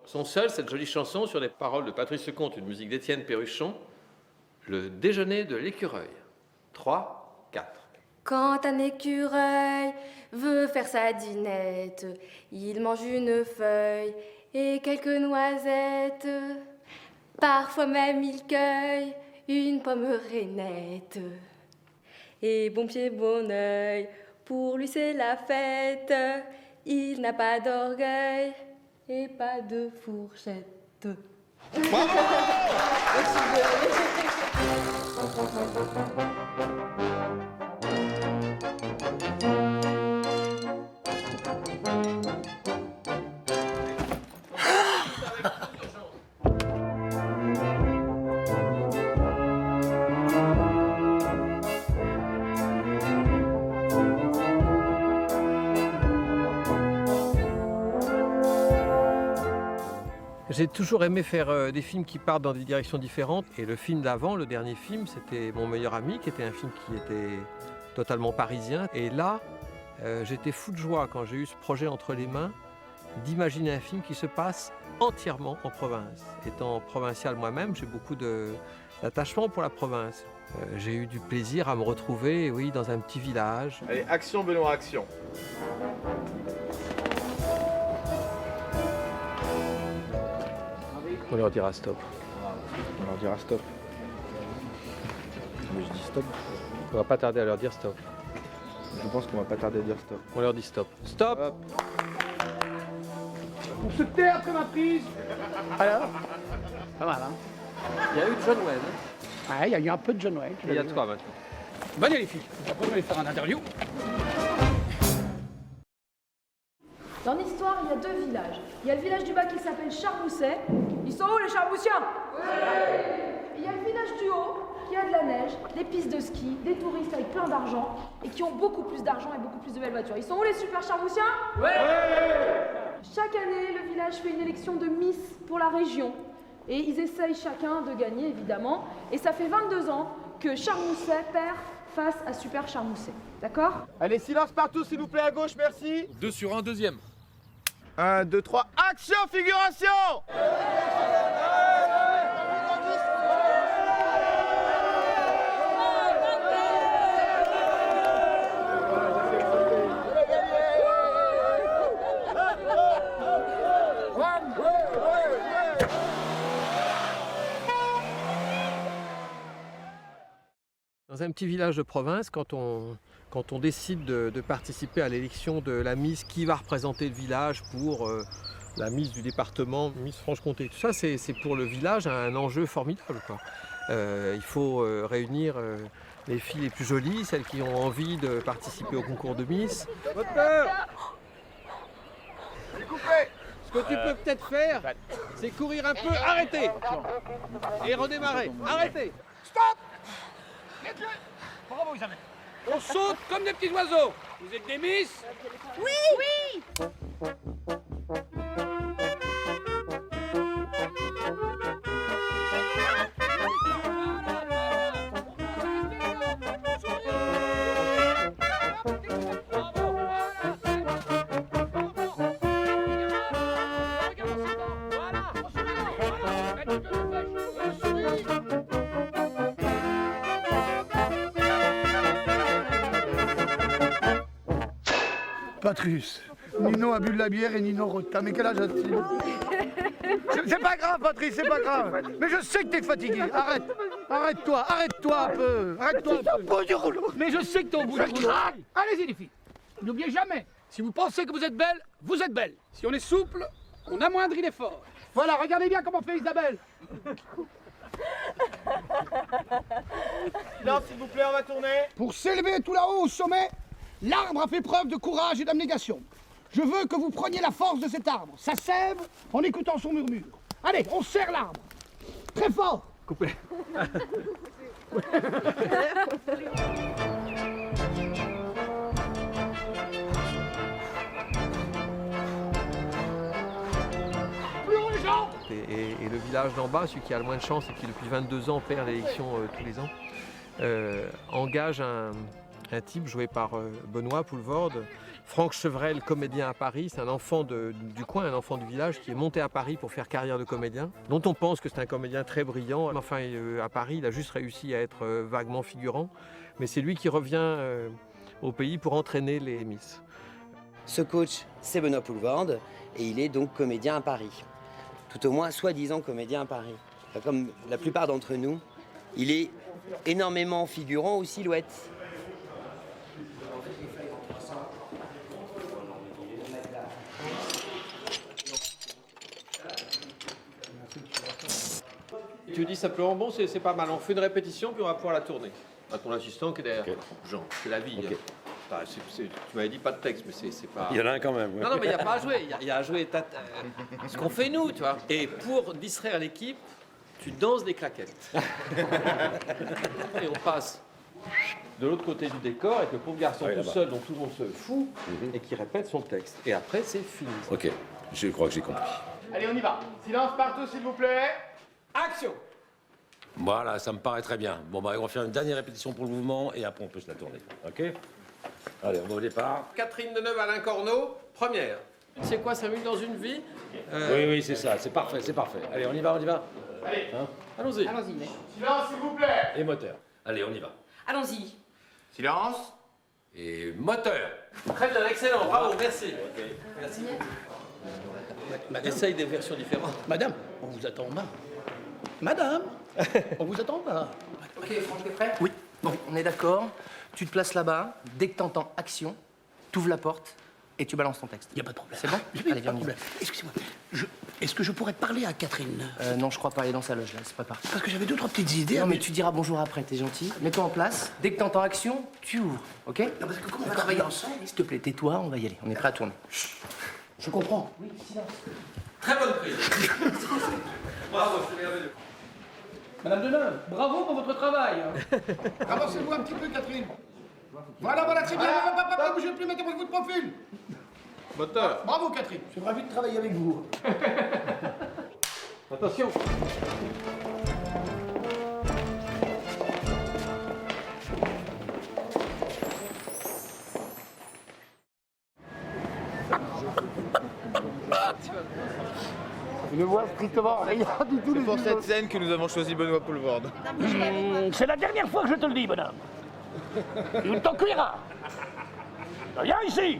Son seul, cette jolie chanson sur les paroles de Patrice Lecomte, une musique d'Étienne Perruchon, Le déjeuner de l'écureuil. 3, 4. Quand un écureuil veut faire sa dînette, il mange une feuille et quelques noisettes. Parfois même il cueille une pomme rainette. Et bon pied, bon oeil, pour lui c'est la fête. Il n'a pas d'orgueil et pas de fourchette. J'ai toujours aimé faire des films qui partent dans des directions différentes. Et le film d'avant, le dernier film, c'était Mon meilleur ami, qui était un film qui était totalement parisien. Et là, j'étais fou de joie quand j'ai eu ce projet entre les mains, d'imaginer un film qui se passe entièrement en province. Étant provincial moi-même, j'ai beaucoup d'attachement pour la province. J'ai eu du plaisir à me retrouver, oui, dans un petit village. Allez, action Benoît, action. On leur dira stop. On leur dira stop. Mais je dis stop. On va pas tarder à leur dire stop. Je pense qu'on va pas tarder à dire stop. On leur dit stop. Stop! Hop. Pour ce théâtre m'a prise. Alors pas mal, hein. Il y a eu John Wayne. Ouais, il y a eu un peu de John Wayne. Il y a toi maintenant. Bonne les filles. Après, on va aller faire un interview. Dans l'histoire, il y a deux villages. Il y a le village du bas qui s'appelle Charmousset. Ils sont où les Charmoussiens? Il y a le village du haut qui a de la neige, des pistes de ski, des touristes avec plein d'argent et qui ont beaucoup plus d'argent et beaucoup plus de belles voitures. Ils sont où les super Charmoussiens? Chaque année, le village fait une élection de Miss pour la région. Et ils essayent chacun de gagner, évidemment. Et ça fait 22 ans que Charmousset perd face à Super Charmousset. D'accord? Allez, silence partout s'il vous plaît à gauche, merci. 2 sur 1, deuxième. 1, 2, 3, action, figuration. Dans un petit village de province, quand on décide de participer à l'élection de la Miss qui va représenter le village pour la Miss du département, Miss Franche-Comté, tout ça, c'est pour le village un enjeu formidable, quoi. Il faut réunir les filles les plus jolies, celles qui ont envie de participer au concours de Miss. Ce que tu peux peut-être faire, c'est courir un peu, arrêter et redémarrer, arrêtez. Stop. Bravo Isabelle. On saute comme des petits oiseaux. Vous êtes des miss? Patrice, Nino a bu de la bière et Nino rota. Mais quel âge a-t-il? C'est pas grave, Patrice, c'est pas grave. Mais je sais que t'es fatigué. Arrête. Arrête-toi un peu. Arrête-toi un peu. Mais je sais que t'es au bout du rouleau. Allez-y les filles. N'oubliez jamais, si vous pensez que vous êtes belle, vous êtes belle. Si on est souple, on amoindrit l'effort. Voilà, regardez bien comment fait Isabelle. Silence s'il vous plaît, on va tourner. Pour s'élever tout là-haut au sommet, l'arbre a fait preuve de courage et d'abnégation. Je veux que vous preniez la force de cet arbre. Ça sève en écoutant son murmure. Allez, on serre l'arbre. Très fort. Coupez. Et le village d'en bas, celui qui a le moins de chance et qui depuis 22 ans perd l'élection tous les ans, engage un type joué par Benoît Poulvorde Franck Chevrel, comédien à Paris, c'est un enfant du coin, un enfant du village qui est monté à Paris pour faire carrière de comédien, dont on pense que c'est un comédien très brillant. Enfin, à Paris, il a juste réussi à être vaguement figurant, mais c'est lui qui revient au pays pour entraîner les Miss. Ce coach, c'est Benoît Poulvorde, et il est donc comédien à Paris. Tout au moins, soi-disant comédien à Paris. Enfin, comme la plupart d'entre nous, il est énormément figurant aux silhouettes. Tu dis simplement, bon, c'est pas mal, on fait une répétition puis on va pouvoir la tourner. À ton assistant qui est derrière. Okay. Jean, c'est la vie. Okay. Hein. Tu m'avais dit pas de texte, mais c'est pas... Il y en a un quand même. Ouais. Non, non, mais il n'y a pas à jouer. Il y a à jouer ce qu'on fait nous, tu vois. Et pour distraire l'équipe, tu danses des claquettes. Et on passe de l'autre côté du décor avec le pauvre garçon tout seul dont tout le monde se fout et qui répète son texte. Et après, c'est fini. Ok, je crois que j'ai compris. Allez, on y va. Silence partout, s'il vous plaît. Action! Voilà, ça me paraît très bien. Bon, bah, on va faire une dernière répétition pour le mouvement et après on peut se la tourner. Ok? Allez, on va au départ. Catherine Deneuve, Alain Corneau, première. C'est quoi, 5 minutes dans une vie? Oui, c'est ça, c'est parfait, c'est parfait. Allez, on y va, on y va. Allez. Hein? Allons-y. Allons-y. Silence, s'il vous plaît. Et moteur. Allez, on y va. Allons-y. Silence. Et moteur. Très bien, excellent, bravo, merci. Merci. Essaye des versions différentes. Madame, on vous attend en bas. Madame, on vous attend en bas. Ok, Franck, t'es prêt? Oui. Bon, on est d'accord. Tu te places là-bas. Dès que t'entends action, t'ouvres la porte et tu balances ton texte. Il n'y a pas de problème. C'est bon? Oui, Allez, pas viens, de on y va. problème. Excusez-moi, est-ce que je pourrais parler à Catherine? Non, je crois pas. Elle est dans sa loge, là. C'est pas parti. Parce que j'avais 2 ou 3 petites idées. Non, mais tu diras bonjour après. T'es gentil. Mets-toi en place. Dès que t'entends action, tu ouvres. Ok? Non, parce que comment on va travailler ensemble? S'il te plaît, tais-toi. On va y aller. On est prêt à tourner. Je comprends. Oui, silence. Très bonne prise. Bravo, c'est merveilleux. Madame Deneuve, bravo pour votre travail. Avancez-vous un petit peu, Catherine. Voilà, c'est bien. Pas bougez plus, mettez-moi votre profil. Moteur. Bravo, Catherine. Je suis ravi de travailler avec vous. Attention. Je ne vois strictement rien du tout. C'est pour cette scène que nous avons choisi Benoît Poulvorde. C'est la dernière fois que je te le dis, madame. Il t'en cuira. Viens ici.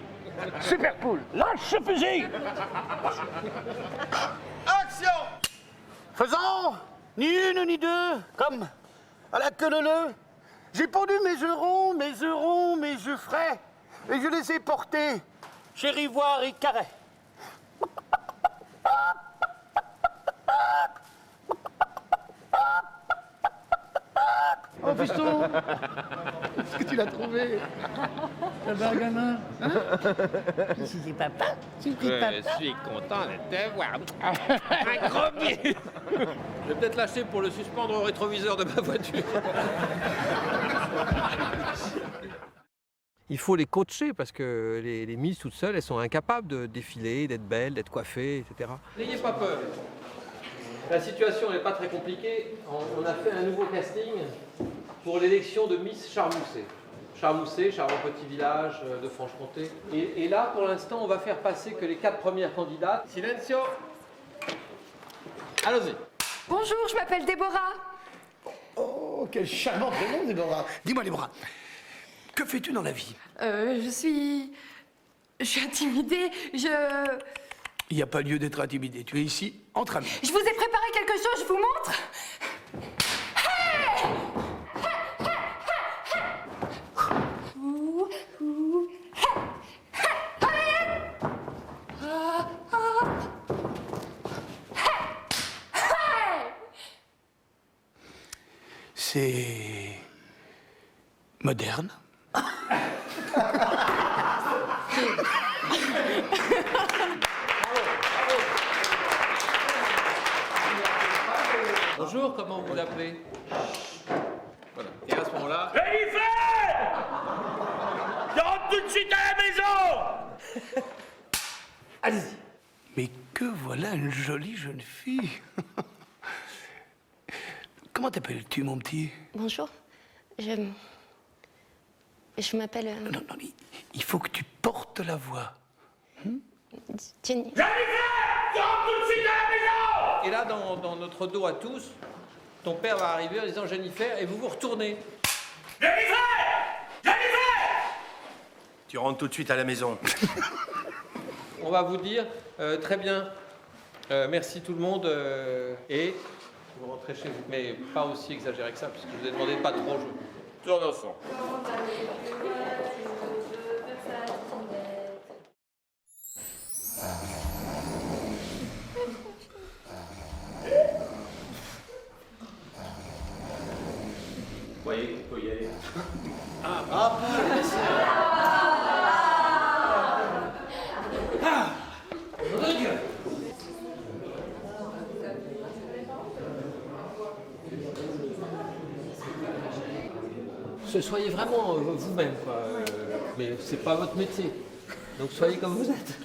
Super cool. Lâche ce fusil. Action. Faisant ni une ni deux, comme à la queue leu. J'ai pondu mes œufs ronds, mes œufs frais, et je les ai portés chez Rivoire et Carré. Oh fiston, est-ce que tu l'as trouvé? Ça va, gamin? Hein? C'est papa? C'est papa? Je suis content de te voir. Un gros pied. Je vais peut-être lâcher pour le suspendre au rétroviseur de ma voiture. Il faut les coacher parce que les Miss toutes seules, elles sont incapables de défiler, d'être belles, d'être coiffées, etc. N'ayez pas peur. La situation n'est pas très compliquée. On a fait un nouveau casting pour l'élection de Miss Charmousset. Charmousset, charmant petit village de Franche-Comté. Et là, pour l'instant, on va faire passer que les 4 premières candidates. Silencio. Allons-y. Bonjour, je m'appelle Déborah. Oh, quel charmant prénom, Déborah. Dis-moi, Déborah, que fais-tu dans la vie? Je suis intimidée. Il n'y a pas lieu d'être intimidé. Tu es ici entre amis. Je vous ai préparé quelque chose, je vous montre. C'est moderne. Bonjour, comment vous vous appelez? Voilà. Et à ce moment-là... Rentre tout de suite à la maison. Allez-y. Mais que voilà une jolie jeune fille. Comment t'appelles-tu, mon petit? Bonjour, je m'appelle... Non, mais il faut que tu porte la voix. Jenny. Et là, dans notre dos à tous, ton père va arriver en disant Jennifer, et vous vous retournez. Tu rentres tout de suite à la maison. On va vous dire très bien, merci tout le monde, et vous rentrez chez vous. Mais pas aussi exagéré que ça, puisque je vous ai demandé de pas trop jouer. Tourne ensemble. Vous voyez, il faut y aller. Soyez vraiment vous-même, quoi. Mais c'est pas votre métier. Donc soyez comme vous êtes.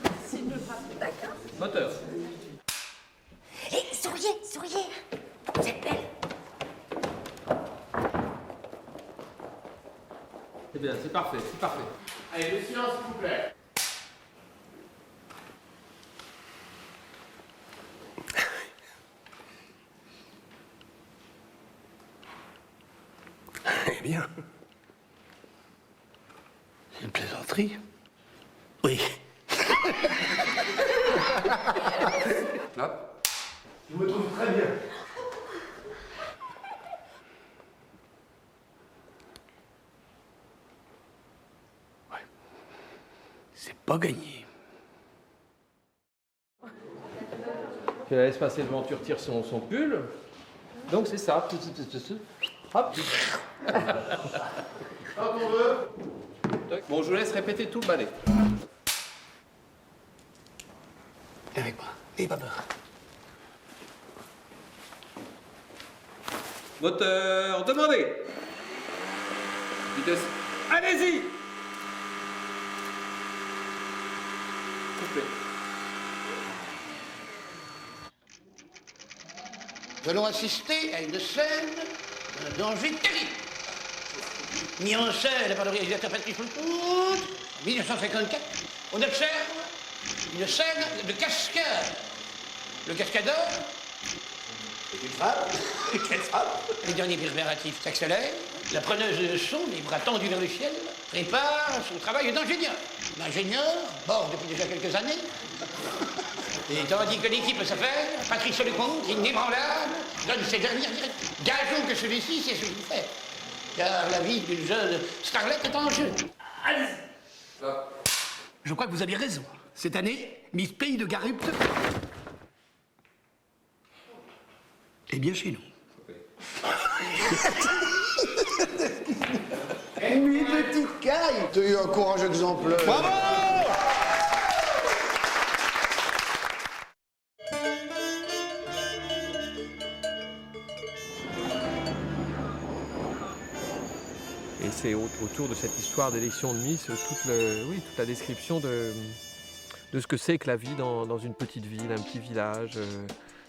D'accord. Moteur. Hé, souriez. Vous êtes belle. C'est bien, c'est parfait. Allez, le silence, s'il vous plaît. Eh bien. C'est une plaisanterie. Oui. Hop. Je me trouve très bien. Ouais. C'est pas gagné. Tu la laisses passer devant, tu retires son pull. Donc c'est ça. Hop. Quand on veut. Bon, je vous laisse répéter tout le ballet. Avec moi. Et pas peur. Moteur, demandez. Vitesse. Allez-y. Coupez. Nous allons assister à une scène d'un danger terrible. Mis en scène par le réalisateur Patrice Leconte, en 1954, on observe une scène de cascade. Le cascadeur, c'est une frappe, quelle frappe. Les derniers préparatifs s'accélèrent, la preneuse de son, les bras tendus vers le ciel, prépare son travail d'ingénieur. L'ingénieur, mort depuis déjà quelques années, et tandis que l'équipe s'affaire, Patrice Leconte, inébranlable, donne ses dernières directives. Gageons que celui-ci sait ce qu'il fait. Car la vie d'une jeune starlette est en jeu. Allez-y. Je crois que vous avez raison. Cette année, Miss Pays de Garupt est bien chez nous. Oui, petite caille. T'as eu un courage exemplaire. Bravo! Et c'est autour de cette histoire d'élection de Miss toute la description de ce que c'est que la vie dans une petite ville, un petit village.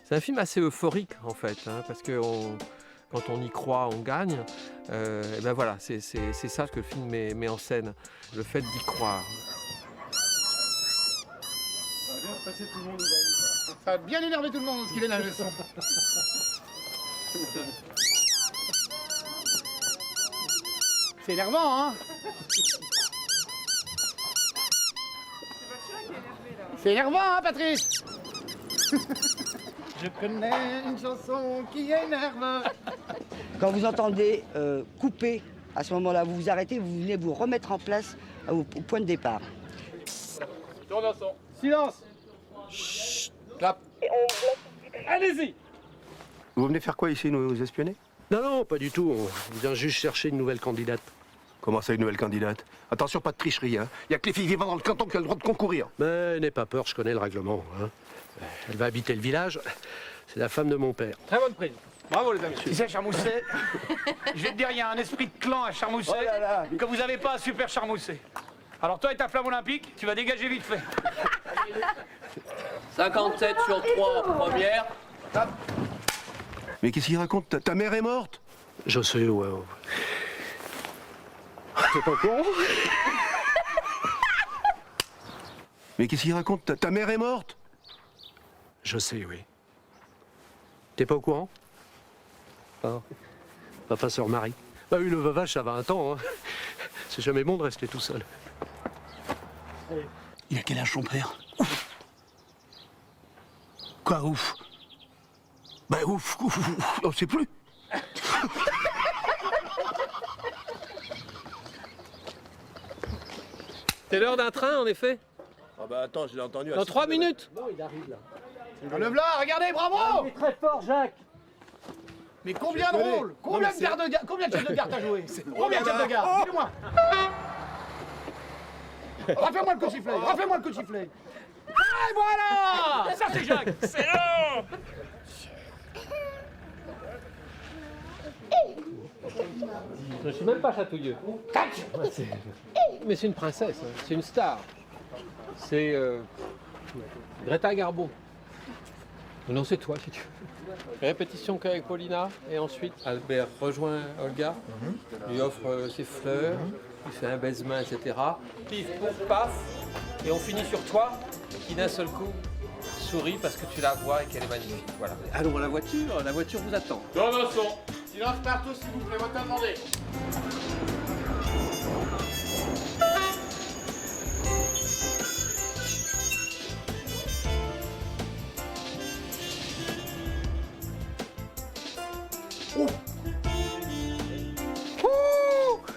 C'est un film assez euphorique en fait, hein, parce que quand on y croit, on gagne. Et ben voilà, c'est ça que le film met en scène, le fait d'y croire. Ça va bien énerver tout le monde, ce qu'il est la leçon. C'est énervant, hein? C'est énervant, hein, Patrice? Je connais une chanson qui énerve. Quand vous entendez couper, à ce moment-là, vous vous arrêtez, vous venez vous remettre en place au point de départ. Tourne ensemble. Silence. Chut. Clap. Allez-y. Vous venez faire quoi ici, nous espionner? Non, pas du tout. On vient juste chercher une nouvelle candidate. Comment ça, une nouvelle candidate? Attention, pas de tricherie, hein. Il y a que les filles vivant dans le canton qui ont le droit de concourir. Mais n'aie pas peur, je connais le règlement. Hein. Elle va habiter le village. C'est la femme de mon père. Très bonne prise. Bravo les amis. Tu sais, Charmousset, je vais te dire, il y a un esprit de clan à Charmousset que vous n'avez pas à Super Charmousset. Alors toi et ta flamme olympique, tu vas dégager vite fait. 57 sur 3, première. Mais qu'est-ce qu'il raconte? Ta mère est morte? Je sais, ouais. T'es pas con? Mais qu'est-ce qu'il raconte? Ta mère est morte? Je sais, oui. T'es pas au courant? Ah. Papa se remarie. Bah oui, le veuvage, ça va un temps, hein. C'est jamais bon de rester tout seul. Il a quel âge son père? Ouf. Quoi, ouf? Bah ouf, on sait plus. C'est l'heure d'un train, en effet. Ah bah attends, je l'ai entendu. Dans 3 minutes. Non, il arrive là. Enlève-la, regardez, bravo! Il est très fort, Jacques. Mais combien de rôles? Combien de chefs de gare t'as joué? Combien de chefs de gare? Dis-le-moi. Refais-moi le coup de sifflet, refais-moi le coup de sifflet. Et voilà! Ça c'est Jacques! C'est là! Je suis même pas chatouilleux. Mais c'est une princesse, hein. C'est une star. C'est Greta Garbo. Non, c'est toi si tu veux. Répétition qu'avec Paulina, et ensuite Albert rejoint Olga, lui offre ses fleurs, il fait un baise-main, etc. Pif, pouf, paf, et on finit sur toi, qui d'un seul coup sourit parce que tu la vois et qu'elle est magnifique. Voilà. Allons à la voiture vous attend. Tourne au son. Silence partout, s'il vous plaît, votre demandé.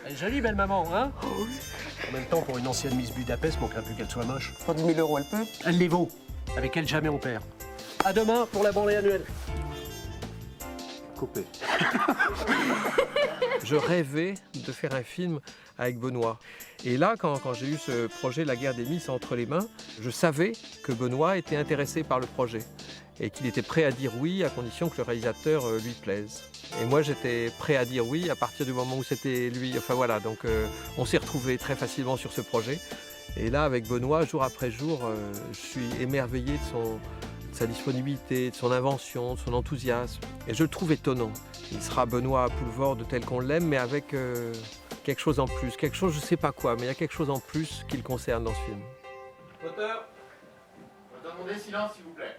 Elle est jolie, belle maman, hein? En même temps, pour une ancienne Miss Budapest, manquerait plus qu'elle soit moche. Pour 10 000 €, elle peut? Elle les vaut. Avec elle, jamais on perd. À demain pour la branlée annuelle. Coupé. Je rêvais de faire un film avec Benoît. Et là, quand j'ai eu ce projet La guerre des Miss entre les mains, je savais que Benoît était intéressé par le projet et qu'il était prêt à dire oui à condition que le réalisateur lui plaise. Et moi, j'étais prêt à dire oui à partir du moment où c'était lui. Enfin voilà, donc on s'est retrouvés très facilement sur ce projet. Et là, avec Benoît, jour après jour, je suis émerveillé de sa disponibilité, de son invention, de son enthousiasme. Et je le trouve étonnant. Il sera Benoît Poulvord tel qu'on l'aime, mais avec quelque chose en plus. Quelque chose, je ne sais pas quoi, mais il y a quelque chose en plus qui le concerne dans ce film. Auteur, on va demander silence, s'il vous plaît.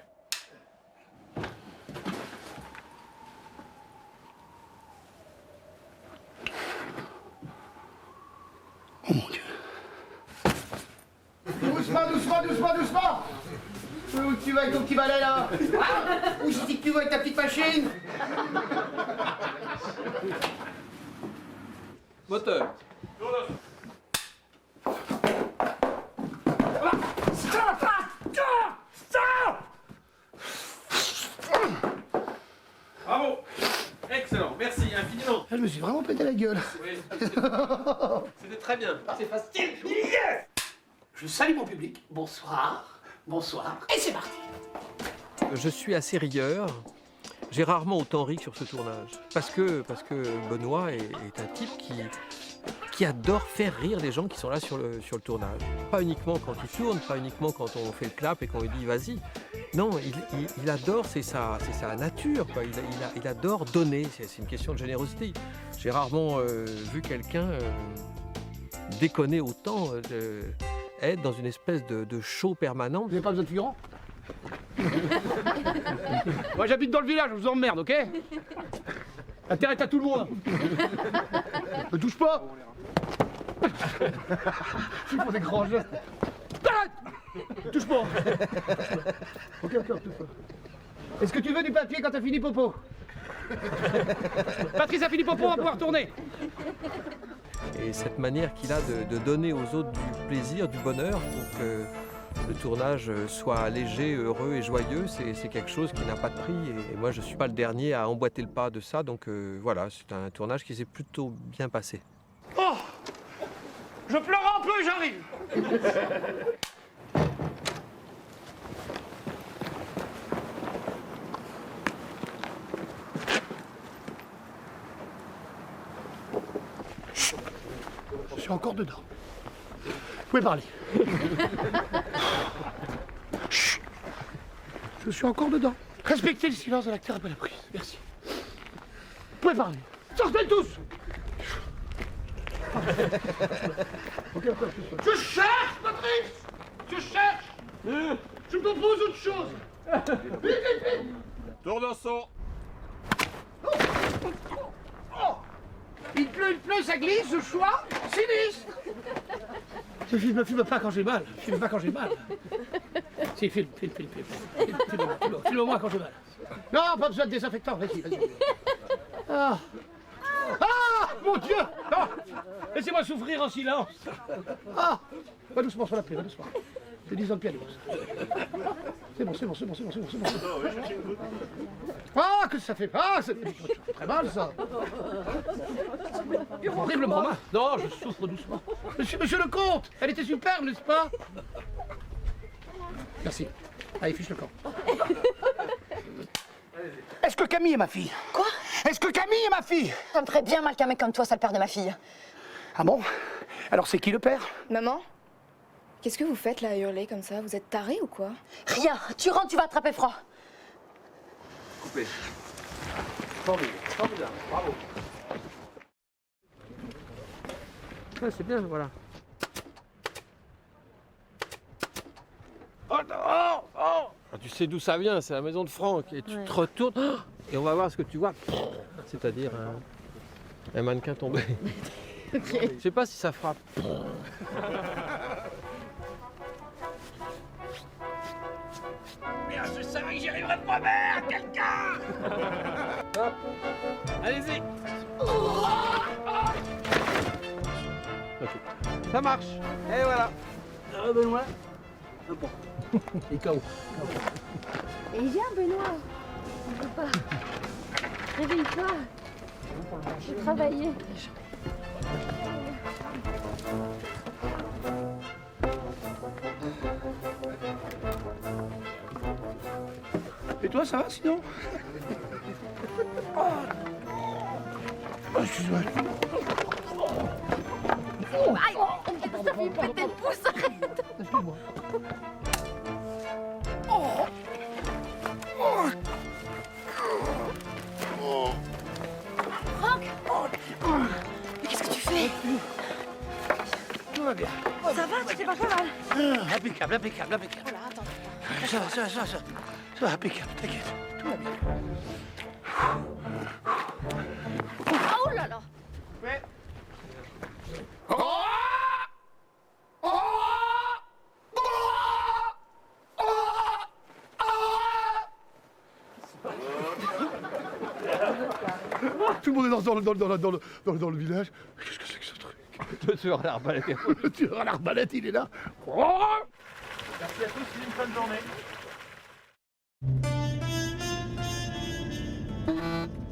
Oh mon Dieu. Doucement. Où tu vas avec ton petit balai là? Ah, où c'est que tu vas avec ta petite machine? Moteur. Bravo. Excellent, merci infiniment. Je me suis vraiment pété la gueule. Oui, c'était très bien. C'est facile. Je salue mon public. Bonsoir. Et c'est parti. Je suis assez rieur. J'ai rarement autant ri que sur ce tournage. Parce que Benoît est un type qui adore faire rire les gens qui sont là sur le tournage. Pas uniquement quand il tourne, pas uniquement quand on fait le clap et qu'on lui dit vas-y. Non, il adore, c'est sa nature, quoi. Il adore donner, c'est une question de générosité. J'ai rarement vu quelqu'un déconner autant, être dans une espèce de show permanent. Vous n'avez pas besoin de figurants? Moi j'habite dans le village, je vous emmerde, ok? Intérêt à tout le monde. Ne touche pas. Je fais des grands gestes. Arrête! Touche pas. Ok, touche pas. Est-ce que tu veux du papier quand t'as fini popo? Patrice a fini popo, on va pouvoir tourner. Et cette manière qu'il a de donner aux autres du plaisir, du bonheur, pour que le tournage soit léger, heureux et joyeux, c'est quelque chose qui n'a pas de prix. Et moi, je ne suis pas le dernier à emboîter le pas de ça. Donc voilà, c'est un tournage qui s'est plutôt bien passé. Oh! Je pleure un peu, j'arrive. Je suis encore dedans. Vous pouvez parler. Chut. Je suis encore dedans. Respectez le silence de l'acteur après la prise. Merci. Vous pouvez parler. Sortez tous. Ok. Je cherche, Patrice. Je cherche. Je propose autre chose. Vite, vite, vite. Tournesson. Oh. Il pleut, ça glisse, je choix, sinistre. Je filme pas quand j'ai mal. Filme pas quand j'ai mal. Si, filme. Filme-moi quand j'ai mal. Non, pas besoin de désinfectant, vas-y. Ah. Ah, mon Dieu. Non. Laissez-moi souffrir en silence. Ah. Va doucement sur la plaie, va doucement. C'est 10 ans de piano. C'est bon. Ah, que ça fait. Ah, c'est très mal, ça. Horriblement mal. Non, je souffre doucement. Monsieur le comte, elle était superbe, n'est-ce pas? Merci. Allez, fiche le camp. Est-ce que Camille est ma fille? Quoi? Est-ce que Camille est ma fille? Ça me ferait bien mal qu'un mec comme toi soit le père de ma fille. Ah bon? Alors c'est qui le père? Maman, qu'est-ce que vous faites là à hurler comme ça? Vous êtes tarés ou quoi? Rien. Tu rentres, tu vas attraper froid. Coupé. Formidable, bravo. Ouais, c'est bien, voilà. Tu sais d'où ça vient, c'est la maison de Franck. Et tu te retournes, et on va voir ce que tu vois. C'est-à-dire un mannequin tombé. Ok. Je sais pas si ça frappe. Merde, je savais que j'y arriverais de moi-même, quelqu'un. Allez-y. Ok. Ça marche. Et voilà. Benoît. Bon. Et KO. Et viens, Benoît. On peut pas. Réveille-toi. J'ai travaillé. Et toi, ça va sinon? Excuse-moi. Aïe! Ça fait péter le pouce, arrête! Excuse-moi. Franck! Mais qu'est-ce que tu fais? Tout va bien. Ça va? Tu t'es pas fait mal? Impeccable. Voilà, attends. Ça va, impeccable, t'inquiète. Tout va bien. Oh là là! Ouais. Tout le monde est dans le village. Qu'est-ce que c'est que ce truc? Le tueur à l'arbalète. Le tueur à l'arbalète, il est là. Merci à tous, une bonne journée.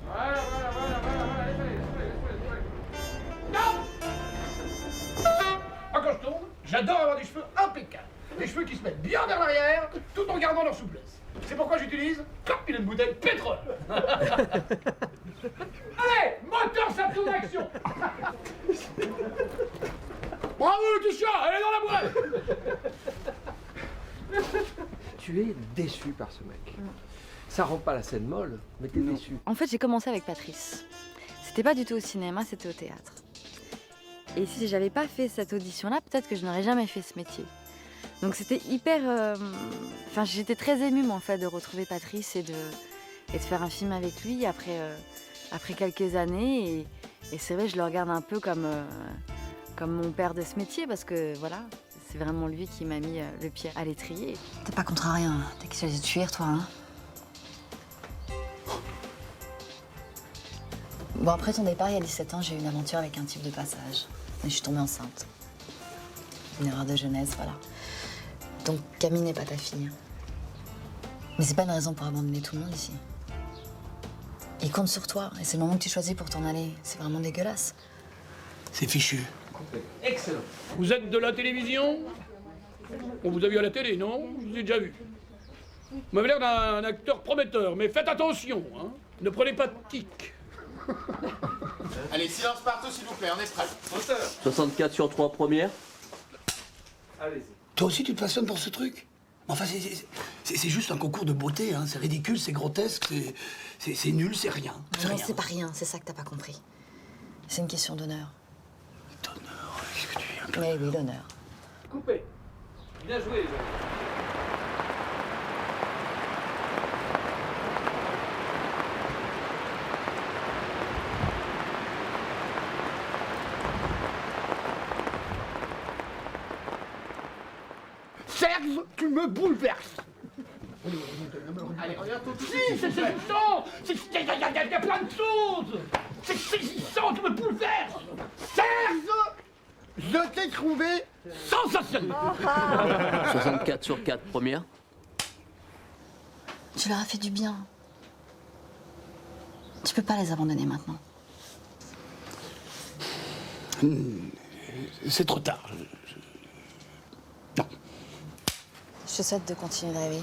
Voilà, Quand je tourne, j'adore avoir des cheveux impeccables. Des cheveux qui se mettent bien vers l'arrière, tout en gardant leur souplesse. C'est pourquoi j'utilise comme une bouteille pétrole. Allez, moteur Saturn action. Bravo Laetitia, elle est dans la boîte. Tu es déçu par ce mec. Ça rend pas la scène molle, mais t'es déçu. En fait, j'ai commencé avec Patrice. C'était pas du tout au cinéma, c'était au théâtre. Et si j'avais pas fait cette audition-là, peut-être que je n'aurais jamais fait ce métier. Donc c'était hyper... Enfin, j'étais très émue, moi, en fait, de retrouver Patrice et de faire un film avec lui après quelques années. Et c'est vrai, je le regarde un peu comme mon père de ce métier, parce que, voilà, c'est vraiment lui qui m'a mis le pied à l'étrier. T'es pas contre rien. T'as qu'à choisir de fuir, toi, hein? Bon, après ton départ, il y a 17 ans, j'ai eu une aventure avec un type de passage. Et je suis tombée enceinte. Une erreur de jeunesse, voilà. Donc Camille n'est pas ta fille. Mais c'est pas une raison pour abandonner tout le monde ici. Il compte sur toi, et c'est le moment que tu choisis pour t'en aller. C'est vraiment dégueulasse. C'est fichu. Excellent. Vous êtes de la télévision? On vous a vu à la télé, non? Je vous ai déjà vu. Vous m'avez l'air d'un acteur prometteur, mais faites attention, hein. Ne prenez pas de tic. Allez, silence partout, s'il vous plaît, on est prêt. Moteur. 64 sur 3 premières. Allez-y. Toi aussi, tu te passionnes pour ce truc? Enfin, c'est juste un concours de beauté, hein. C'est ridicule, c'est grotesque, c'est nul, c'est rien. Non, c'est pas rien, c'est ça que t'as pas compris. C'est une question d'honneur. D'honneur, qu'est-ce que tu viens? Mais oui, d'honneur. Coupé. Bien joué, les gens. me bouleverses. Allez, regarde ton Si, c'est saisissant. Il y a plein de choses. C'est saisissant, tu me bouleverses. Serge, je t'ai trouvé sensationnel. 64 sur 4 première. Tu leur as fait du bien. Tu peux pas les abandonner maintenant. C'est trop tard. Non. Je te souhaite de continuer de rêver.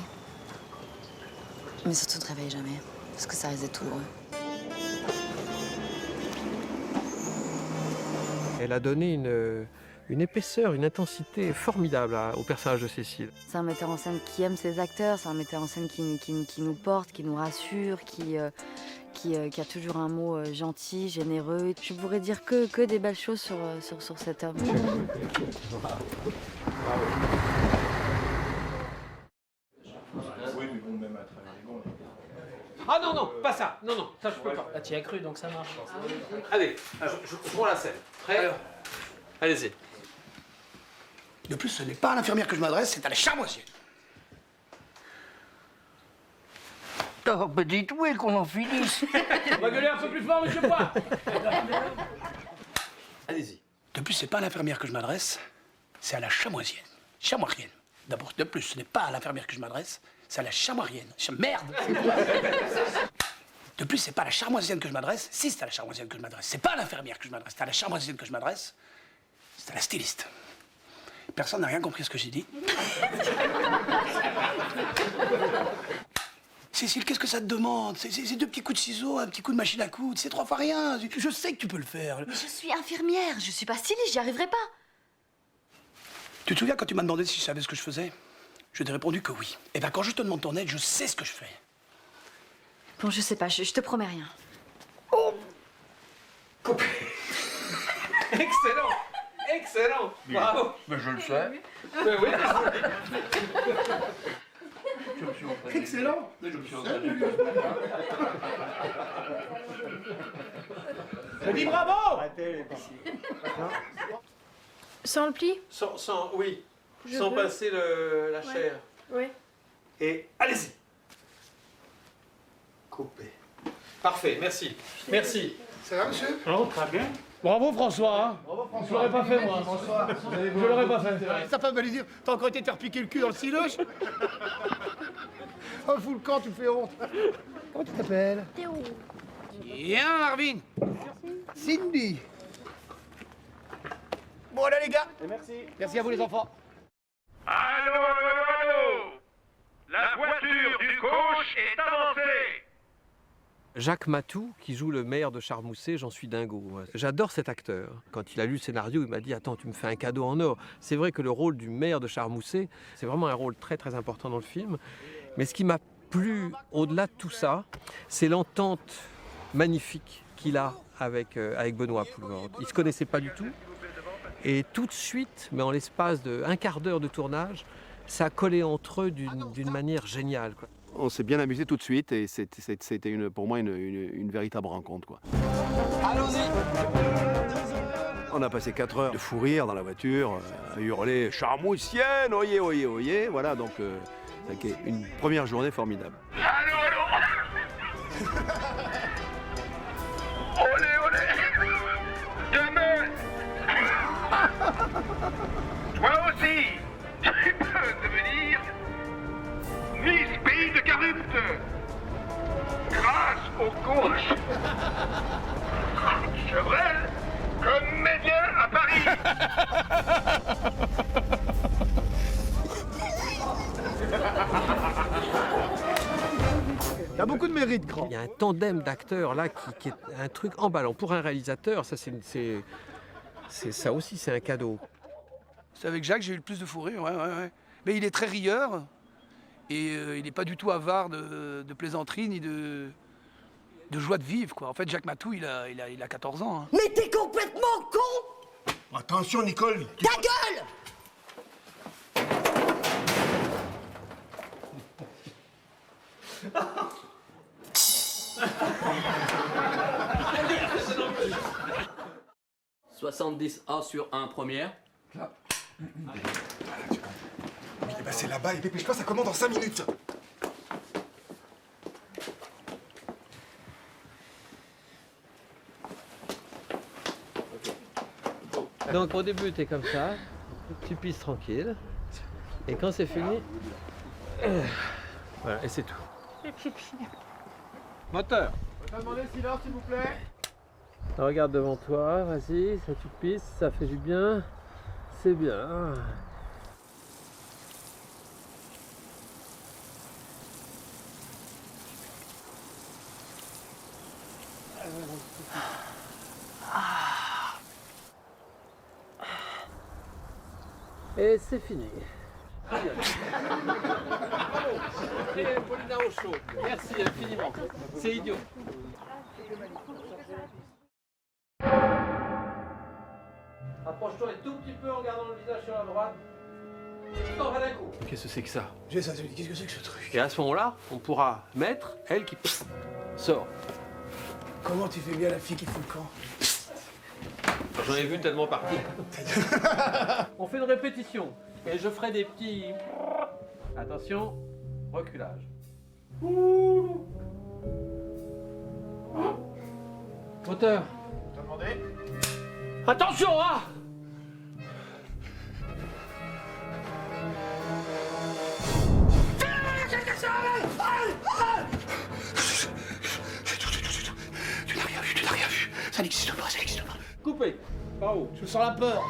Mais surtout ne réveille jamais. Parce que ça risque d'être douloureux. Elle a donné une épaisseur, une intensité formidable au personnage de Cécile. C'est un metteur en scène qui aime ses acteurs, c'est un metteur en scène qui nous porte, qui nous rassure, qui a toujours un mot gentil, généreux. Je pourrais dire que des belles choses sur cet homme. Ah non, non, pas ça. Non, non, ça je peux pas. Ah, tu y as cru, donc ça marche. Allez, je prends la scène. Prêt? Allez-y. De plus, ce n'est pas à l'infirmière que je m'adresse, c'est à la charmoisienne. Oh, bah dites oui qu'on en finisse. On va gueuler un peu plus fort, monsieur Poix. Allez-y. De plus, c'est pas à l'infirmière que je m'adresse, c'est à la chamoisienne. Chamoirienne. D'abord, de plus, ce n'est pas à l'infirmière que je m'adresse, c'est à la chamoirienne. Merde. De plus, c'est pas à la charmoisienne que je m'adresse, si c'est à la charmoisienne que je m'adresse. C'est pas à l'infirmière que je m'adresse, c'est à la charmoisienne que je m'adresse, c'est à la styliste. Personne n'a rien compris à ce que j'ai dit. Cécile, qu'est-ce que ça te demande? C'est 2 petits coups de ciseaux, un petit coup de machine à coudre, c'est 3 fois rien. Je sais que tu peux le faire. Mais je suis infirmière, je suis pas styliste, j'y arriverai pas. Tu te souviens quand tu m'as demandé si je savais ce que je faisais? Je t'ai répondu que oui. Et ben quand je te demande ton aide, je sais ce que je fais. Bon, je sais pas, je te promets rien. Excellent. Excellent. Bravo. Mais je le sais. Oui, oui. Excellent. Mais je me suis entendu. Je dis bravo. Sans le pli? Oui. Je Sans veux. passer la chair. Oui. Et allez-y. Coupé. Parfait, merci. Merci. Ça va, monsieur? Très bien. Bravo François, hein. Je l'aurais pas fait moi. Je l'aurais pas fait. Sa femme va lui dire, t'as encore été te faire piquer le cul dans le siloche? Oh, fous le camp, tu fais honte. Comment tu t'appelles? Théo. Bien, Marvin. Cindy. Bon, allez, les gars. Merci. Merci à vous, les enfants. Allô, allô, allô. La voiture du coach est avancée. Jacques Matou, qui joue le maire de Charmousset, j'en suis dingo. J'adore cet acteur. Quand il a lu le scénario, il m'a dit « Attends, tu me fais un cadeau en or ». C'est vrai que le rôle du maire de Charmousset, c'est vraiment un rôle très très important dans le film. Mais ce qui m'a plu au-delà de tout ça, c'est l'entente magnifique qu'il a avec Benoît Poulvorde. Ils ne se connaissaient pas du tout. Et tout de suite, mais en l'espace d'un quart d'heure de tournage, ça a collé entre eux d'une manière géniale, quoi. On s'est bien amusé tout de suite et c'était pour moi une véritable rencontre, quoi. Allons-y. On a passé 4 heures de fou rire dans la voiture, à hurler « Charmoussienne, oyez, oyez, oyez !» Voilà, donc c'était une première journée formidable. Allô, allô. Olé, olé. Demain. Toi aussi, tu peux devenir Miss Pays de Carrupt grâce au coach Chevrel, comédien à Paris. T'as beaucoup de mérite, grand. Il y a un tandem d'acteurs là qui est un truc emballant. Pour un réalisateur, ça ça aussi, c'est un cadeau. C'est avec Jacques j'ai eu le plus de fou rire, ouais. Mais il est très rieur et il n'est pas du tout avare de plaisanterie ni de joie de vivre, quoi. En fait, Jacques Matou, il a 14 ans. Hein. Mais t'es complètement con! Attention, Nicole. Ta gueule! « 70 A sur 1 première. Bah c'est là-bas, et dépêche-toi, ça commande en 5 minutes. Donc au début, tu es comme ça, tu pisses tranquille. Et quand c'est fini, voilà, et c'est tout. Moteur. On va demander silence, s'il vous plaît. Regarde devant toi, vas-y, ça tu pisses, ça fait du bien. C'est bien. Et c'est fini. Paulina au chaud. Merci infiniment. C'est idiot. Approche-toi un tout petit peu en gardant le visage sur la droite. T'en vas d'un coup. Qu'est-ce que c'est que ça? Qu'est-ce que c'est que ce truc? Et à ce moment-là, on pourra mettre elle qui sort. Comment tu fais bien la fille qui fout le camp? J'en ai vu tellement partir. On fait une répétition. Et je ferai des petits... Attention, reculage. Moteur. T'as demandé? Attention, hein! Tu n'as rien vu. Ça n'existe pas, ça n'existe pas. Coupé. Par où? Je sens la peur.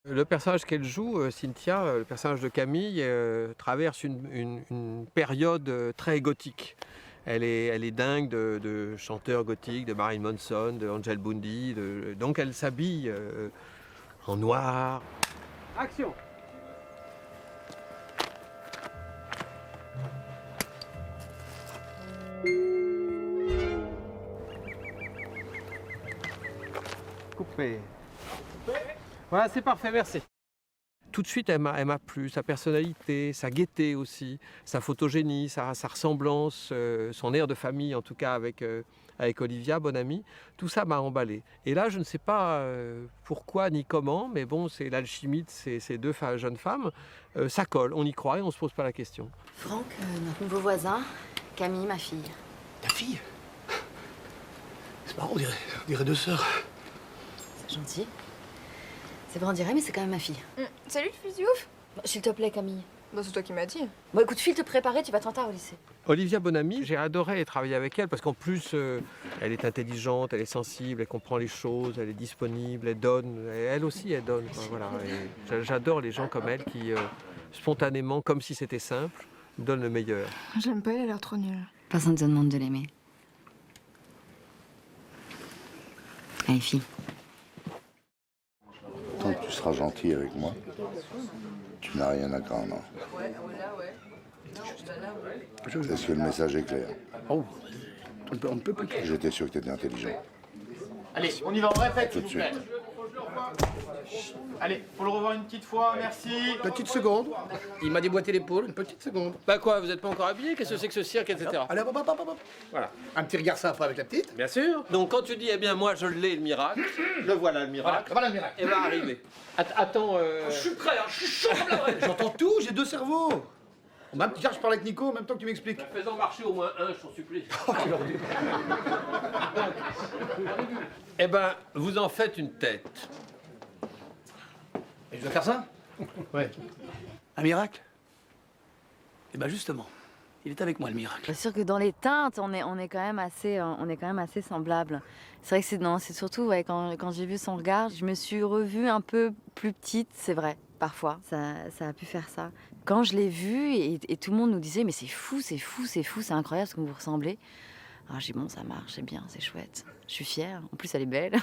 Le personnage qu'elle joue, Cynthia, le personnage de Camille, traverse une période très gothique. Elle est dingue de chanteurs gothiques, de Marilyn Manson, de Angel Bundy. Donc elle s'habille en noir. Action! Coupé. Voilà, c'est parfait, merci. Tout de suite, elle m'a plu, sa personnalité, sa gaieté aussi, sa photogénie, sa ressemblance, son air de famille, en tout cas avec Olivia, bonne amie. Tout ça m'a emballé. Et là, je ne sais pas pourquoi ni comment, mais bon, c'est l'alchimie de ces deux jeunes femmes. Ça colle, on y croit et on ne se pose pas la question. Franck, notre nouveau voisin, Camille, ma fille. Ta fille? C'est marrant, on dirait deux sœurs. C'est gentil. C'est vrai, on dirait, mais c'est quand même ma fille. Salut, le fils du ouf. S'il te plaît, Camille. Bah, c'est toi qui m'as dit. Bon, écoute, file te préparer, tu vas te tard au lycée. Olivia Bonamy, j'ai adoré travailler avec elle parce qu'en plus, elle est intelligente, elle est sensible, elle comprend les choses, elle est disponible, elle donne. Et elle aussi, elle donne. Enfin, voilà. J'adore les gens comme elle qui, spontanément, comme si c'était simple, donnent le meilleur. Je l'aime pas, elle a l'air trop nulle. Personne ne te demande de l'aimer. Allez, fille. Tant que tu seras gentil avec moi, tu n'as rien à craindre. Est-ce que le message est clair? Oh, on ne peut plus. J'étais sûr que tu étais intelligent. Allez, on y va, on répète, Tout s'il de vous plaît. Allez, faut le revoir une petite fois, merci. Petite seconde. Il m'a déboîté l'épaule, une petite seconde. Bah quoi, vous n'êtes pas encore habillé? Qu'est-ce que c'est que ce cirque, etc. Allez, hop. Voilà. Un petit regard sympa avec la petite. Bien sûr. Donc quand tu dis, eh bien moi je l'ai, le miracle, le voilà le miracle. Voilà le miracle. Et va arriver. Attends, Je suis prêt, hein, je suis chaud comme la vraie. J'entends tout, j'ai deux cerveaux. Même tiens, je parle avec Nico en même temps que tu m'expliques. Fais-en marcher au moins un, je t'en supplie. Eh ben, vous en faites une tête. Et je dois faire ça? Ouais. Un miracle? Eh ben justement, il est avec moi le miracle. C'est sûr que dans les teintes, on est quand même assez semblables. C'est vrai que c'est surtout quand j'ai vu son regard, je me suis revue un peu plus petite, c'est vrai. Parfois, ça a pu faire ça. Quand je l'ai vue et tout le monde nous disait mais c'est fou, c'est incroyable ce que vous ressemblez. Alors j'ai dit bon, ça marche, c'est bien, c'est chouette. Je suis fière. En plus, elle est belle.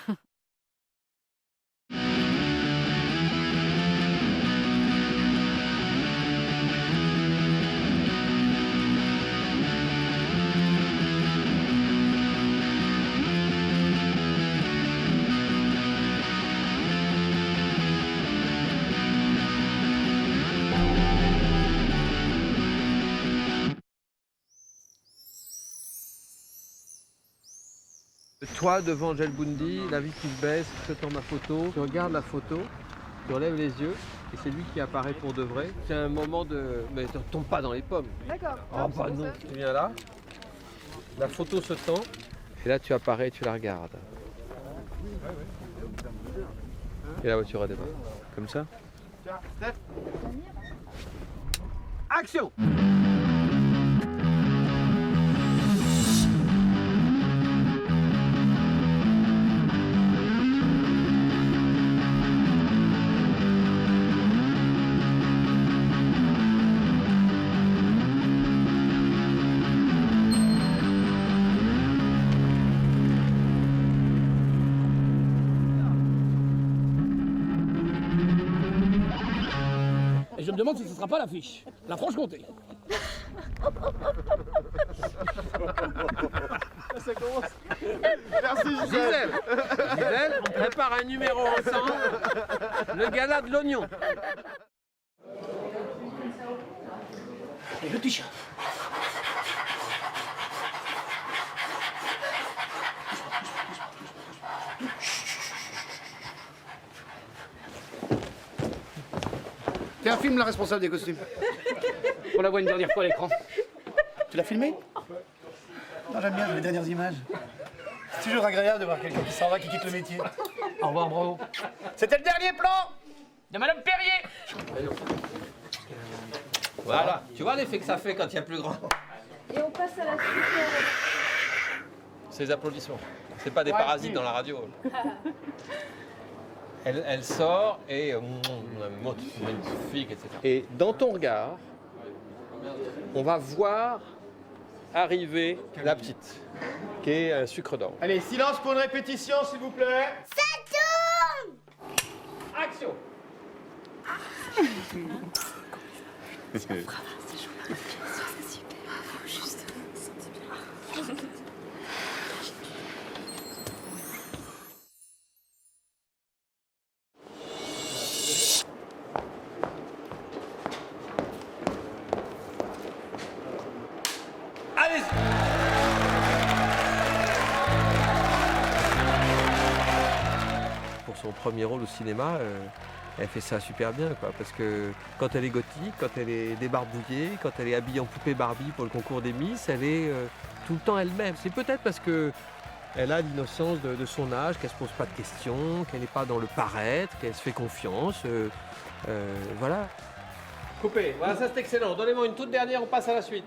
Toi devant Angel Bundy, la vie qui se baisse, je te tends ma photo, tu regardes la photo Tu relèves les yeux et c'est lui qui apparaît pour de vrai. C'est un moment de... Mais ne tombe pas dans les pommes. D'accord. Oh bah non, tu viens là, la photo se tend et là tu apparais et tu la regardes. Et la voiture redémarre. Comme ça. Action! Et je me demande si ce ne sera pas l'affiche. La Franche-Comté. Ça commence. Merci Gisèle. Gisèle, on prépare un numéro ensemble. Le gala de l'oignon. Et le t-shirt. Tiens, filme la responsable des costumes. On la voit une dernière fois à l'écran. Tu l'as filmé? Non, j'aime bien les dernières images. C'est toujours agréable de voir quelqu'un qui s'en va, qui quitte le métier. Au revoir, bravo. C'était le dernier plan De Madame Perrier. Voilà, tu vois l'effet que ça fait quand il y a plus grand. Et on passe à la suite. C'est les applaudissements. C'est pas des parasites dans la radio. Elle sort et magnifique, etc. Et dans ton regard, on va voir arriver la petite, qui est un sucre d'orge. Allez, silence pour une répétition, s'il vous plaît. Ça tourne! Action! Allez-y! Pour son premier rôle au cinéma, elle fait ça super bien, quoi, parce que quand elle est gothique, quand elle est débarbouillée, quand elle est habillée en poupée Barbie pour le concours des Miss, elle est tout le temps elle-même. C'est peut-être parce que elle a l'innocence de son âge, qu'elle se pose pas de questions, qu'elle n'est pas dans le paraître, qu'elle se fait confiance. Voilà. Coupé. Voilà, ça c'est excellent. Donnez-moi une toute dernière, on passe à la suite.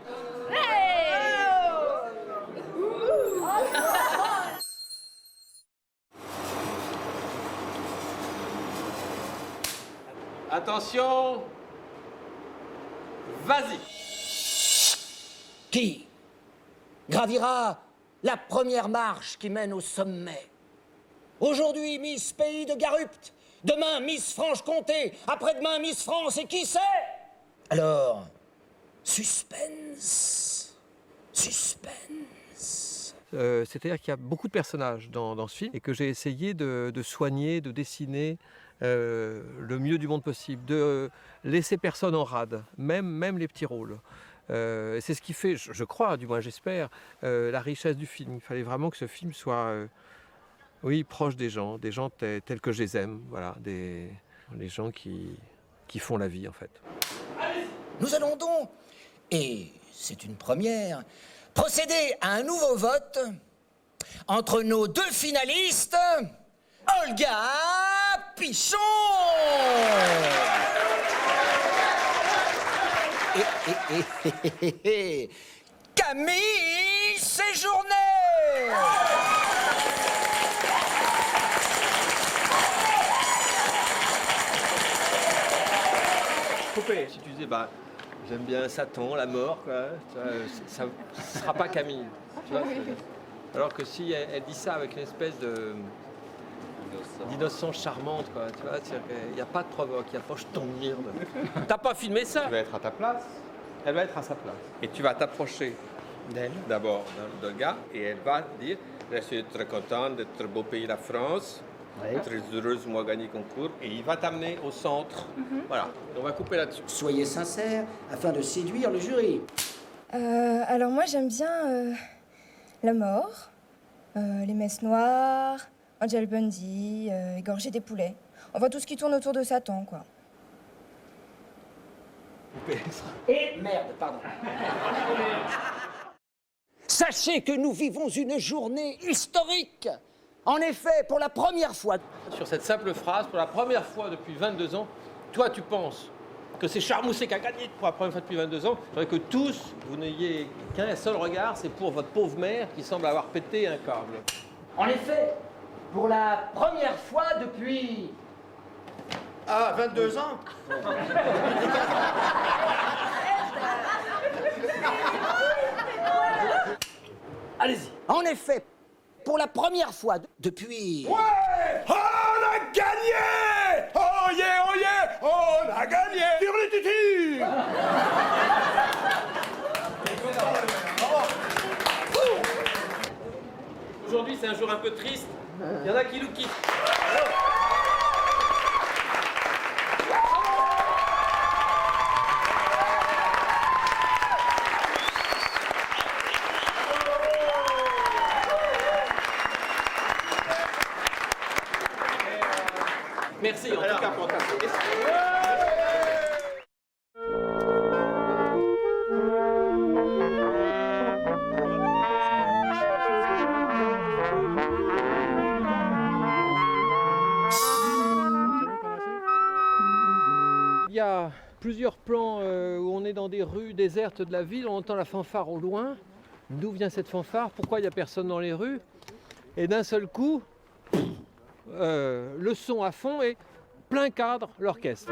Attention. Vas-y. Qui gravira la première marche qui mène au sommet? Aujourd'hui, Miss Pays de Garupt. Demain, Miss Franche-Comté. Après-demain, Miss France. Et qui sait? Alors, suspense. Suspense. C'est-à-dire qu'il y a beaucoup de personnages dans ce film et que j'ai essayé de soigner, de dessiner le mieux du monde possible, de laisser personne en rade, même les petits rôles. C'est ce qui fait, je crois, du moins j'espère, la richesse du film. Il fallait vraiment que ce film soit proche des gens tels que je les aime, voilà, les gens qui font la vie en fait. Nous allons donc, et c'est une première, procéder à un nouveau vote entre nos deux finalistes, Olga Pichon et Camille Séjourné. Coupé. Si tu disais, j'aime bien Satan, la mort, quoi, ça ne sera pas Camille. Tu vois, alors que si elle dit ça avec une espèce d'innocence charmante, quoi, tu vois, il n'y a pas de provoque, il n'y a pas je t'emmerde. T'as pas filmé ça? Tu vas être à ta place. Elle va être à sa place. Et tu vas t'approcher d'elle, d'abord d'Olga, et elle va dire, je suis très contente de notre beau pays, la France. Oui. Très heureuse, moi, gagner concours. Et il va t'amener au centre. Voilà, on va couper là-dessus. Soyez sincères afin de séduire le jury. Alors moi j'aime bien la mort, les messes noires, Angel Bundy, égorger des poulets. Enfin, tout ce qui tourne autour de Satan, quoi. Et merde, pardon. Sachez que nous vivons une journée historique. En effet, pour la première fois... Sur cette simple phrase, pour la première fois depuis 22 ans, toi tu penses que c'est Charmousset qui a gagné pour la première fois depuis 22 ans. Je voudrais que tous, vous n'ayez qu'un seul regard, c'est pour votre pauvre mère qui semble avoir pété un câble. En effet, pour la première fois depuis... Ah, 22 ans Allez-y. En effet, pour la première fois depuis... Ouais, on a gagné. Oh yeah, on a gagné. Turlututu. Aujourd'hui c'est un jour un peu triste, il y en a qui nous quittent. Merci en tout cas pour ta question. Il y a plusieurs plans où on est dans des rues désertes de la ville, on entend la fanfare au loin. D'où vient cette fanfare? Pourquoi il n'y a personne dans les rues? Et d'un seul coup, le son à fond et plein cadre l'orchestre.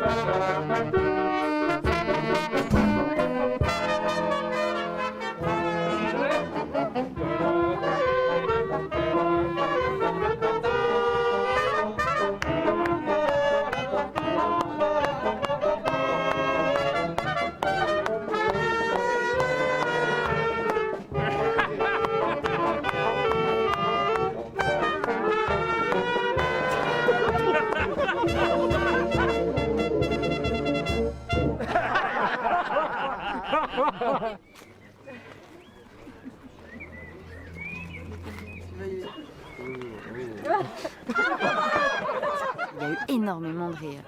Il y a eu énormément de rire.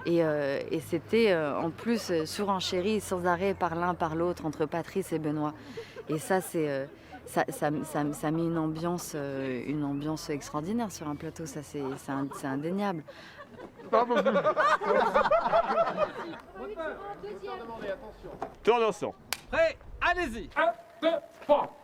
Et c'était en plus surenchéri sans arrêt par l'un par l'autre entre Patrice et Benoît. Et ça, c'est ça met une ambiance extraordinaire sur un plateau. Ça, c'est indéniable. Tourne au son. Prêt? Allez-y. 1, 2, 3.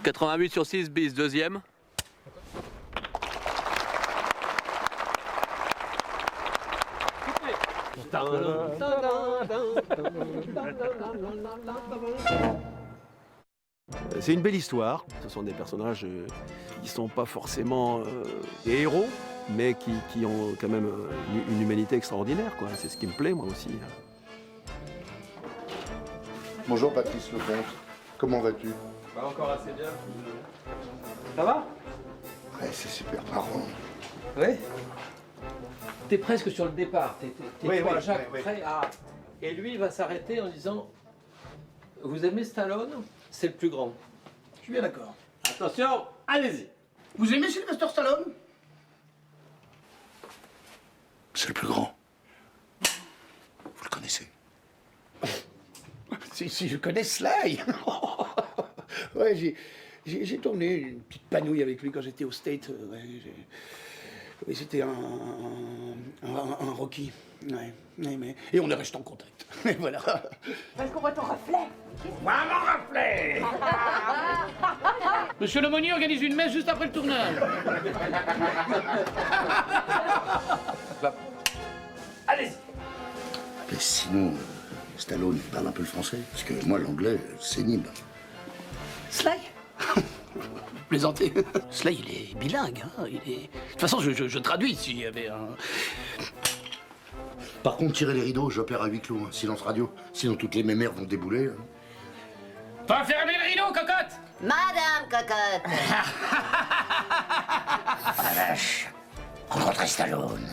« 88 sur 6 bis, deuxième. C'est une belle histoire. Ce sont des personnages qui ne sont pas forcément des héros, mais qui ont quand même une humanité extraordinaire, quoi. C'est ce qui me plaît, moi aussi. Bonjour Patrice Lecomte, comment vas-tu? Bah, encore assez bien. Ça va? Ouais, c'est super marrant. Oui. T'es presque sur le départ. T'es Oui, toi, oui, Jacques, oui, oui. prêt à... Et lui, il va s'arrêter en disant vous aimez Stallone? C'est le plus grand. Je suis bien d'accord. Attention, allez-y. Vous aimez Sylvester Stallone? C'est le plus grand. Vous le connaissez? Si, je connais Sly. Ouais, j'ai tourné une petite panouille avec lui quand j'étais au State. Ouais, c'était un Rocky. Ouais, mais... Et on est resté en contact. Et voilà. Parce qu'on voit ton reflet. Moi, mon reflet. Monsieur Lemonnier organise une messe juste après le tournage. Allez-y. Mais sinon, Stallone il parle un peu le français, parce que moi l'anglais, c'est nib. Sly. plaisantez. Cela, il est bilingue. Hein, il est... De toute façon, je traduis s'il y avait un... Par contre, tirez les rideaux, j'opère à huis clos, hein. Silence radio. Sinon, toutes les mémères vont débouler. Hein. Pas fermer le rideau, cocotte! Madame Cocotte. Ah la vache. Rencontrez Stallone.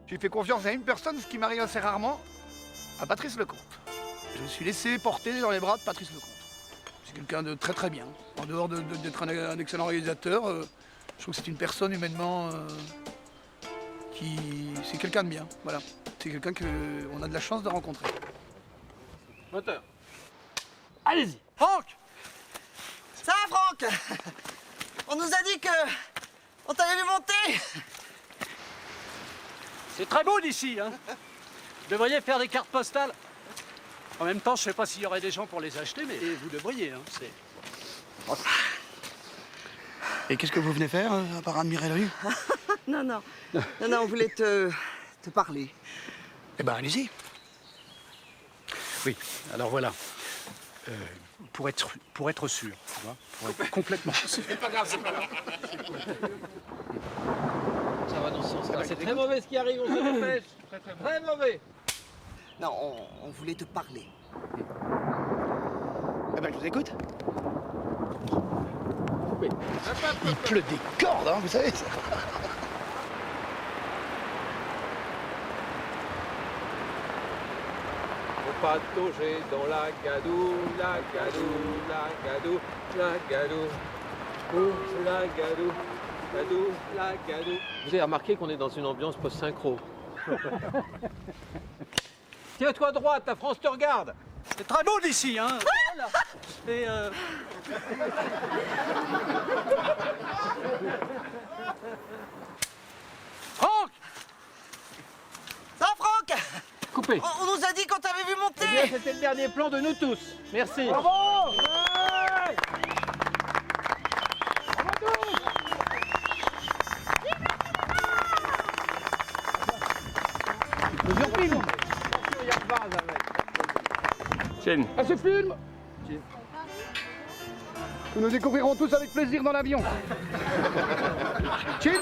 J'ai fait confiance à une personne, ce qui m'arrive assez rarement, à Patrice Lecomte. Je me suis laissé porter dans les bras de Patrice Lecomte. C'est quelqu'un de très très bien. En dehors d'être un excellent réalisateur, je trouve que c'est une personne humainement c'est quelqu'un de bien, voilà. C'est quelqu'un qu'on a de la chance de rencontrer. Moteur. Allez-y. Franck! Ça va, Franck? On nous a dit que... on t'avait vu monter. C'est très beau d'ici, hein. Vous devriez faire des cartes postales. En même temps, je sais pas s'il y aurait des gens pour les acheter, mais vous devriez, hein. Et qu'est-ce que vous venez faire, à part admirer la rue? Non, on voulait te parler. Eh ben, allez-y. Oui, alors voilà. Pour être sûr, tu vois, pour être complètement sûr. C'est pas grave, c'est pas grave. Ça va dans ce sens-là. C'est très mauvais ce qui arrive, on se dépêche. Très mauvais. Non, on voulait te parler. Eh ben, je vous écoute. Il pleut des cordes, hein, vous savez. Faut pas toucher dans la gadou, la gadou, la gadou, la gadou. Oh, la gadou, gadou, la gadou. Vous avez remarqué qu'on est dans une ambiance post-synchro. Tiens-toi à droite, ta France te regarde. C'est très beau d'ici, hein. Voilà. Et Franck! Ça va, Franck? Coupé. On nous a dit qu'on t'avait vu monter. Eh bien, c'était le dernier plan de nous tous. Merci. Bravo! Ouais. Mesure film. Tiens. À ce film, que nous découvrirons tous avec plaisir dans l'avion. Cheers.